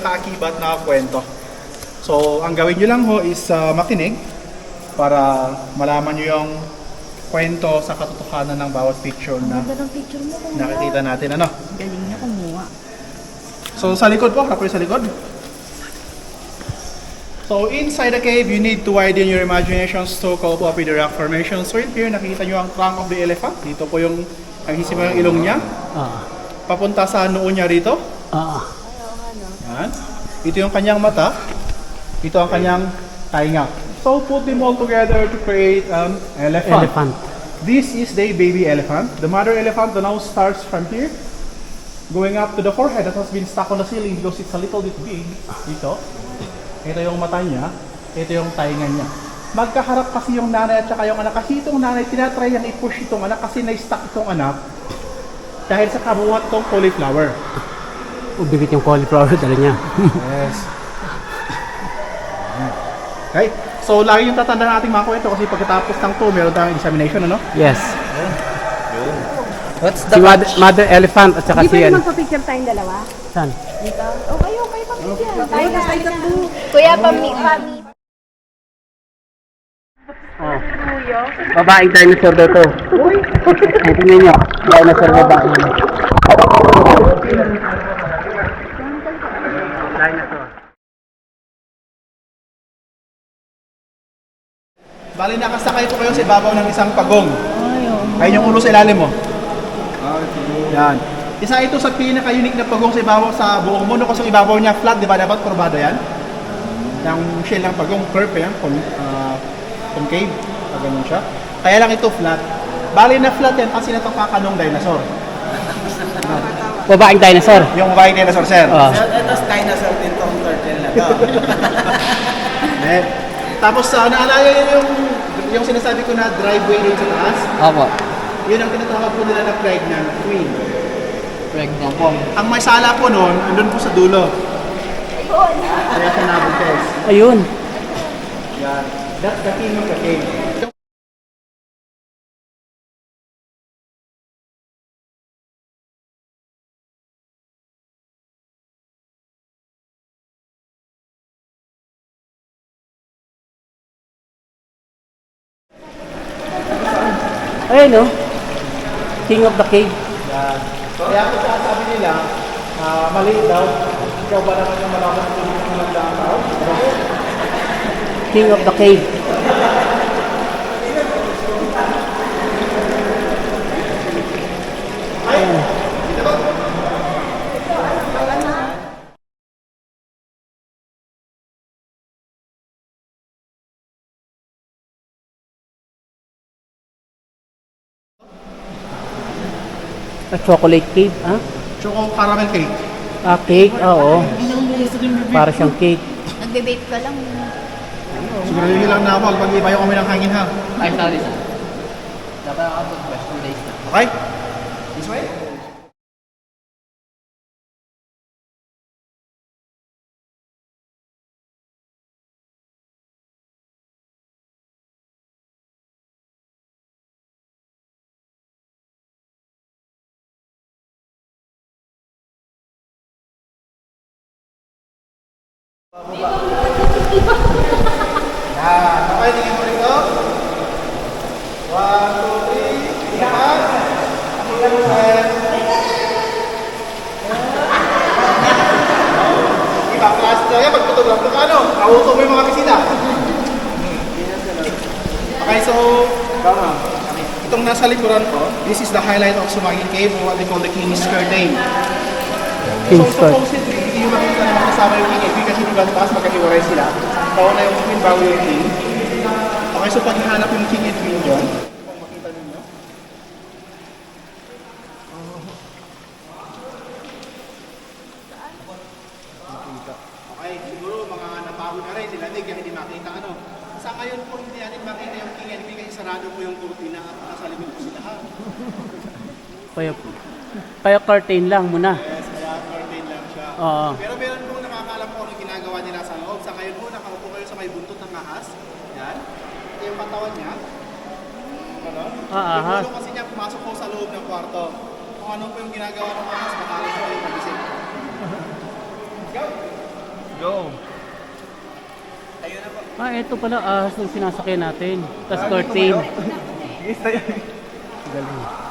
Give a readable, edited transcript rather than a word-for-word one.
kaakibat na kwento. So, ang gawin nyo lang ho is makinig para malaman nyo yung kwento sa katotohanan ng bawat picture na Ganda ng picture mo. nakikita natin. Ano? Galing niya kumuha. So, sa likod po, harap kayo sa likod. So, inside the cave, you need to widen your imaginations to cope up with the rock formation. So, here, nakikita nyo ang trunk of the elephant. Dito po yung naghisimula yung ilong niya. Papunta sa noo niya rito. Yan. Ito yung kanyang mata. Ito ang kanyang tainga. So, put them all together to create an elephant. This is the baby elephant. The mother elephant, the nose starts from here, going up to the forehead that has been stuck on the ceiling because it's a little bit big. Dito. Ito yung mata niya. Ito yung tainga niya. Magkaharap kasi yung nanay at saka yung anak. Kasi itong nanay, tinatry niyang i-push itong anak kasi na-stuck itong anak dahil sa kabuhat itong cauliflower. Ubibit yung cauliflower dala niya. Yes. Okay. So, lagi yung tatandaan nating mga kwento kasi pagkatapos ng 2, meron tayong examination, ano? Yes. What's Si mother elephant at saka Di si ba ano. magpa-picture tayong dalawa? Saan? Dito? Okay, pamicture. Tayo na. Kuya, pami. Oh. Babaeng dinosaur daw to. Uy! Ay, tingnan nyo. Dinosaur babae. Dinosaur. Bali, nakasakay po kayo sa ibabaw ng isang pagong. Ayun yung ulo sa ilalim mo. Yan. Isa ito sa pinaka-unique na pagong sa ibabaw sa buong mundo kasi yung ibabaw niya flat, di ba? Dapat kurbada yan. Yung shell ng pagong, curve yan, concave. Ganun siya. Kaya lang ito flat. Bali na flat yan kasi natakakanong dinosaur. Babaeng dinosaur. Yung babaeng dinosaur, sir. Ito is dinosaur din tong turtle na to. Eh, tapos naalala yun yung sinasabi ko na driveway dito sa taas. Opo. Yun ang tinatawag po nila na pregnant queen. Pregnant. Ang may sala po noon, andun po sa dulo. Kaya siya nabuntis. Ayun. Yan. That's the king of the cave. Ayun, no? King of the cave. Yan. Kaya kung sabi nila, maliit daw. Ikaw ba naman yung malaman ng tuloy ng magdaan tao? King of the cave. A chocolate cave, ha? Choco caramel cake. Ah, cake, oo. Para siyang cake. Nagbe-vape ka lang. Siguro yun lang na ako. Pag-ibayo kami ng hangin ha. I'm sorry, sir. Dapat ako question days na. Okay? This way? Yan. Okay, tingin mo rito. 1, 2, 3. Lahat. Pakita mo sir. Iba, class na yan. Pagputog lang. Ano? Kauso mo yung mga bisita. Okay, so, itong nasa likuran ko, this is the highlight of Sumagin Cave, what they call the King's Curtain. King's So, supposedly, hindi yung makita na makasama yung King Edwin kasi diba taas magkahiwalay sila. Kauna yung Queen bago yung King. Okay, so pag ihanap yung King Edwin dyan, kung makita ninyo. Makita. Okay, siguro mga napagod na rin sila, hindi makita ano. Sa ngayon po, hindi natin makita yung King Edwin kasi sarado po yung kurtina at nasa likod po sila ha. Kaya curtain lang muna. Yes, kaya curtain lang siya. Oo. Pero meron po nakakaalam po anong ginagawa nila sa loob. Sa ngayon po, nakaupo kayo sa may buntot ng ahas. Yan. Ito yung katawan niya. Ano? Ahas. Yung ulo kasi niya pumasok po sa loob ng kwarto. Kung ano po yung ginagawa ng ahas, baka rin sa kayo pagising. Go! Go. Ah, ito pala ahas yung sinasakyan natin. Tapos curtain. Sige, tayo. Galing.